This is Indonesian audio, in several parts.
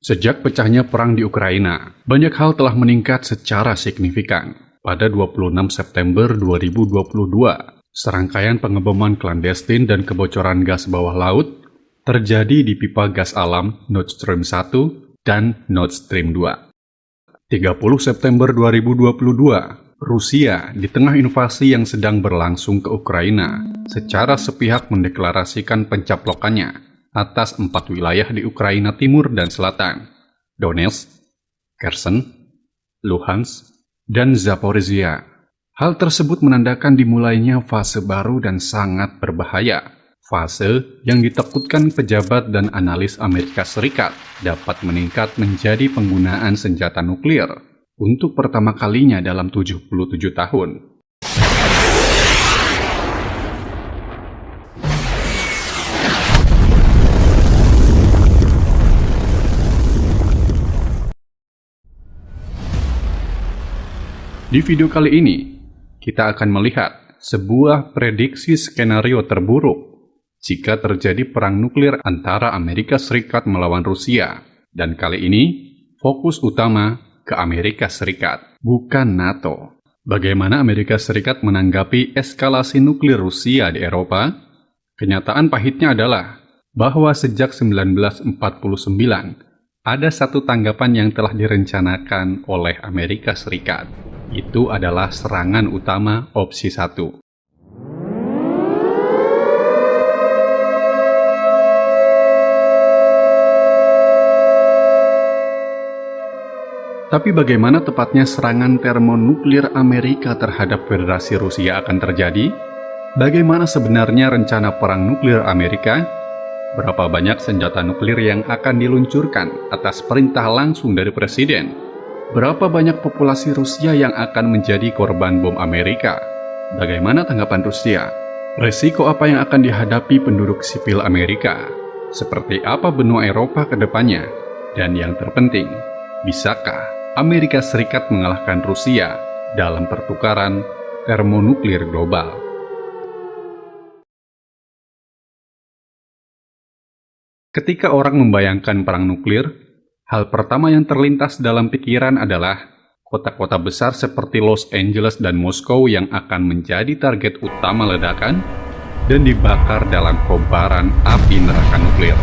Sejak pecahnya perang di Ukraina, banyak hal telah meningkat secara signifikan. Pada 26 September 2022, serangkaian pengeboman klandestin dan kebocoran gas bawah laut terjadi di pipa gas alam Nord Stream 1 dan Nord Stream 2. 30 September 2022, Rusia di tengah invasi yang sedang berlangsung ke Ukraina secara sepihak mendeklarasikan pencaplokannya atas 4 wilayah di Ukraina Timur dan Selatan, Donetsk, Kherson, Luhansk, dan Zaporizhia. Hal tersebut menandakan dimulainya fase baru dan sangat berbahaya. Fase yang ditakutkan pejabat dan analis Amerika Serikat dapat meningkat menjadi penggunaan senjata nuklir untuk pertama kalinya dalam 77 tahun. Di video kali ini, kita akan melihat sebuah prediksi skenario terburuk jika terjadi perang nuklir antara Amerika Serikat melawan Rusia. Dan kali ini, fokus utama ke Amerika Serikat, bukan NATO. Bagaimana Amerika Serikat menanggapi eskalasi nuklir Rusia di Eropa? Kenyataan pahitnya adalah bahwa sejak 1949, ada satu tanggapan yang telah direncanakan oleh Amerika Serikat. Itu adalah serangan utama opsi 1. Tapi bagaimana tepatnya serangan termonuklir Amerika terhadap Federasi Rusia akan terjadi? Bagaimana sebenarnya rencana perang nuklir Amerika? Berapa banyak senjata nuklir yang akan diluncurkan atas perintah langsung dari Presiden? Berapa banyak populasi Rusia yang akan menjadi korban bom Amerika? Bagaimana tanggapan Rusia? Resiko apa yang akan dihadapi penduduk sipil Amerika? Seperti apa benua Eropa ke depannya? Dan yang terpenting, bisakah Amerika Serikat mengalahkan Rusia dalam pertukaran termonuklir global? Ketika orang membayangkan perang nuklir, hal pertama yang terlintas dalam pikiran adalah kota-kota besar seperti Los Angeles dan Moskow yang akan menjadi target utama ledakan dan dibakar dalam kobaran api neraka nuklir.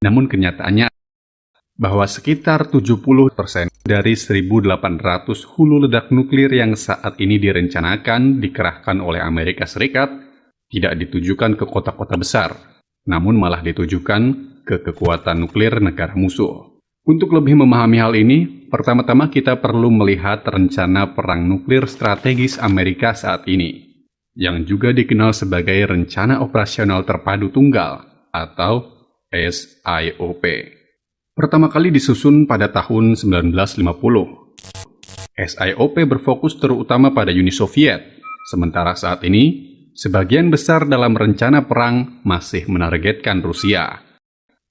Namun kenyataannya bahwa sekitar 70% dari 1.800 hulu ledak nuklir yang saat ini direncanakan dikerahkan oleh Amerika Serikat tidak ditujukan ke kota-kota besar, namun malah ditujukan ke kekuatan nuklir negara musuh. Untuk lebih memahami hal ini, pertama-tama kita perlu melihat rencana perang nuklir strategis Amerika saat ini, yang juga dikenal sebagai Rencana Operasional Terpadu Tunggal atau SIOP. Pertama kali disusun pada tahun 1950. SIOP berfokus terutama pada Uni Soviet, sementara saat ini, sebagian besar dalam rencana perang masih menargetkan Rusia.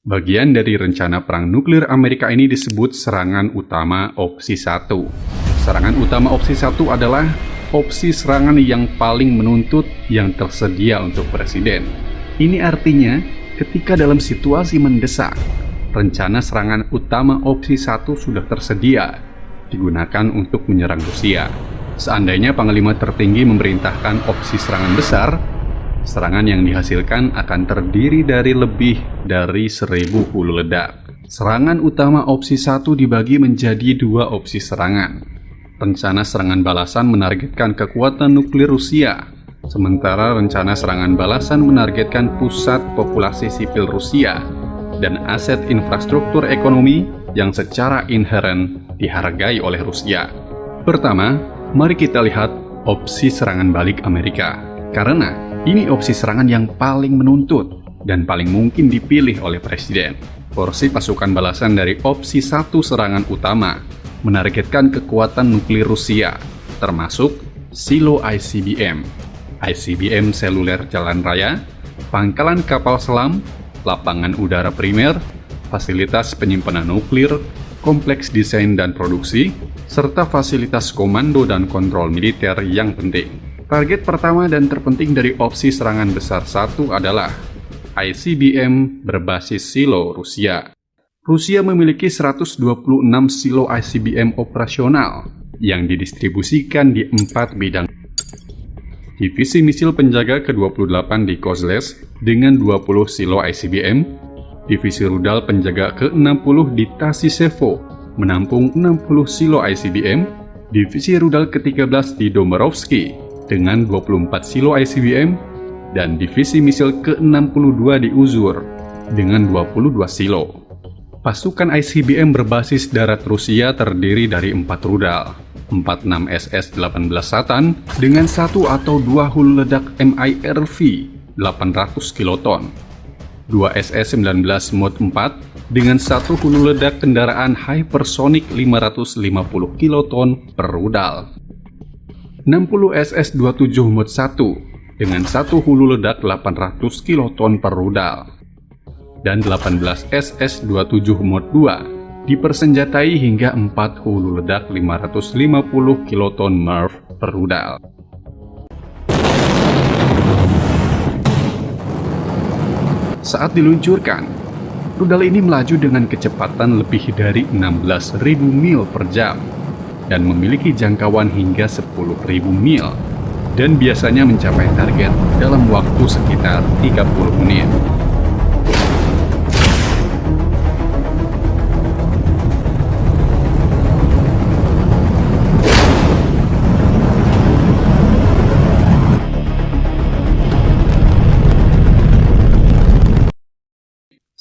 Bagian dari rencana perang nuklir Amerika ini disebut serangan utama opsi 1. Serangan utama opsi 1 adalah opsi serangan yang paling menuntut yang tersedia untuk Presiden. Ini artinya, ketika dalam situasi mendesak, rencana serangan utama opsi 1 sudah tersedia, digunakan untuk menyerang Rusia. Seandainya Panglima tertinggi memerintahkan opsi serangan besar, serangan yang dihasilkan akan terdiri dari lebih dari 1.000 hulu ledak. Serangan utama opsi 1 dibagi menjadi 2 opsi serangan. Rencana serangan balasan menargetkan kekuatan nuklir Rusia, sementara rencana serangan balasan menargetkan pusat populasi sipil Rusia dan aset infrastruktur ekonomi yang secara inheren dihargai oleh Rusia. Pertama, mari kita lihat opsi serangan balik Amerika. Karena ini opsi serangan yang paling menuntut dan paling mungkin dipilih oleh Presiden. Porsi pasukan balasan dari opsi 1 serangan utama menargetkan kekuatan nuklir Rusia, termasuk silo ICBM, ICBM seluler jalan raya, pangkalan kapal selam, lapangan udara primer, fasilitas penyimpanan nuklir, kompleks desain dan produksi, serta fasilitas komando dan kontrol militer yang penting. Target pertama dan terpenting dari opsi serangan besar 1 adalah ICBM berbasis silo Rusia. Rusia memiliki 126 silo ICBM operasional yang didistribusikan di 4 bidang. Divisi misil penjaga ke-28 di Kozles dengan 20 silo ICBM, Divisi rudal penjaga ke-60 di Tasisevo menampung 60 silo ICBM, Divisi rudal ke-13 di Domorovsky dengan 24 silo ICBM, dan Divisi misil ke-62 di Uzur dengan 22 silo. Pasukan ICBM berbasis darat Rusia terdiri dari 4 rudal, 46 SS-18 Satan dengan 1 atau 2 hulu ledak MIRV 800 kiloton, 2 SS-19 Mod 4 dengan 1 hulu ledak kendaraan hypersonic 550 kiloton per rudal, 60 SS-27 Mod 1 dengan 1 hulu ledak 800 kiloton per rudal, dan 18 SS-27 Mod 2 dipersenjatai hingga 4 hulu ledak 550 kiloton MIRV per rudal. Saat diluncurkan, rudal ini melaju dengan kecepatan lebih dari 16.000 mil per jam dan memiliki jangkauan hingga 10.000 mil dan biasanya mencapai target dalam waktu sekitar 30 menit.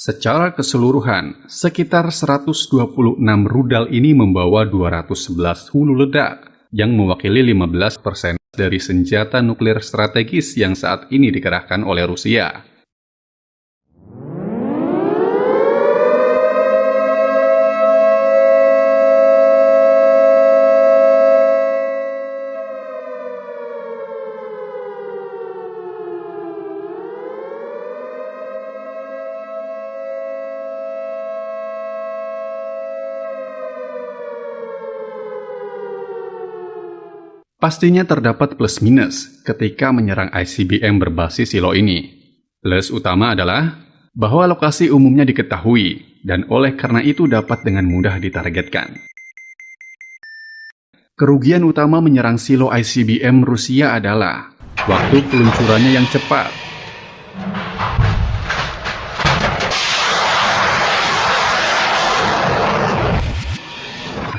Secara keseluruhan, sekitar 126 rudal ini membawa 211 hulu ledak, yang mewakili 15% dari senjata nuklir strategis yang saat ini dikerahkan oleh Rusia. Pastinya terdapat plus minus ketika menyerang ICBM berbasis silo ini. Plus utama adalah bahwa lokasi umumnya diketahui dan oleh karena itu dapat dengan mudah ditargetkan. Kerugian utama menyerang silo ICBM Rusia adalah waktu peluncurannya yang cepat.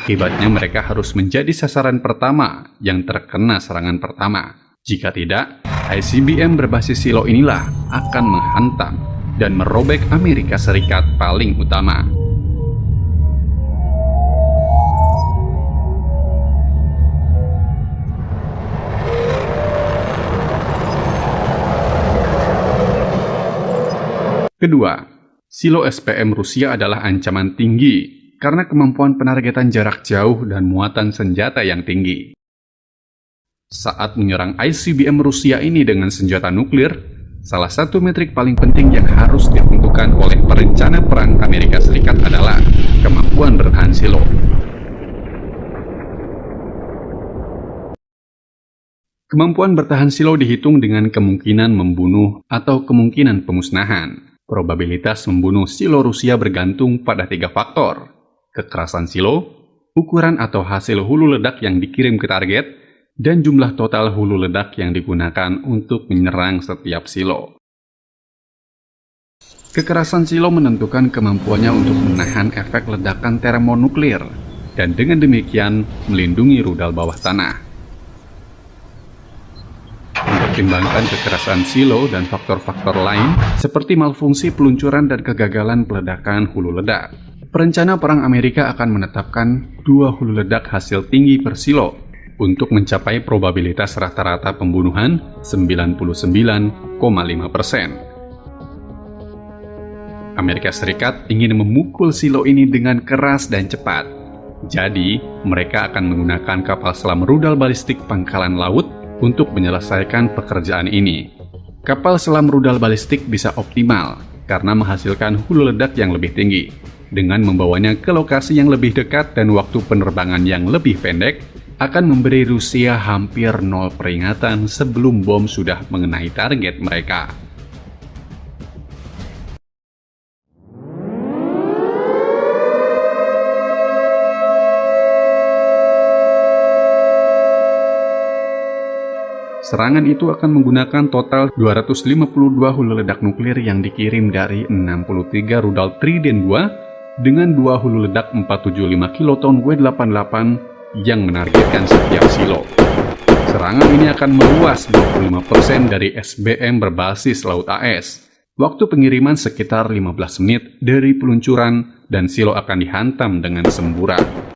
Akibatnya mereka harus menjadi sasaran pertama yang terkena serangan pertama. Jika tidak, ICBM berbasis silo inilah akan menghantam dan merobek Amerika Serikat paling utama. Kedua, silo SPM Rusia adalah ancaman tinggi karena kemampuan penargetan jarak jauh dan muatan senjata yang tinggi. Saat menyerang ICBM Rusia ini dengan senjata nuklir, salah satu metrik paling penting yang harus ditentukan oleh perencana perang Amerika Serikat adalah kemampuan bertahan silo. Kemampuan bertahan silo dihitung dengan kemungkinan membunuh atau kemungkinan pemusnahan. Probabilitas membunuh silo Rusia bergantung pada 3 faktor: kekerasan silo, ukuran atau hasil hulu ledak yang dikirim ke target, dan jumlah total hulu ledak yang digunakan untuk menyerang setiap silo. Kekerasan silo menentukan kemampuannya untuk menahan efek ledakan termonuklir, dan dengan demikian melindungi rudal bawah tanah. Mempertimbangkan kekerasan silo dan faktor-faktor lain, seperti malfungsi peluncuran dan kegagalan peledakan hulu ledak, perencana perang Amerika akan menetapkan 2 hulu ledak hasil tinggi per silo untuk mencapai probabilitas rata-rata pembunuhan 99,5%. Amerika Serikat ingin memukul silo ini dengan keras dan cepat. Jadi, mereka akan menggunakan kapal selam rudal balistik pangkalan laut untuk menyelesaikan pekerjaan ini. Kapal selam rudal balistik bisa optimal karena menghasilkan hulu ledak yang lebih tinggi. dengan membawanya ke lokasi yang lebih dekat dan waktu penerbangan yang lebih pendek, akan memberi Rusia hampir nol peringatan sebelum bom sudah mengenai target mereka. Serangan itu akan menggunakan total 252 hulu ledak nuklir yang dikirim dari 63 rudal Trident 2 dengan 2 hulu ledak 475 kiloton W88 yang menargetkan setiap silo. Serangan ini akan meluas 25% dari SBM berbasis Laut AS. Waktu pengiriman sekitar 15 menit dari peluncuran dan silo akan dihantam dengan semburan.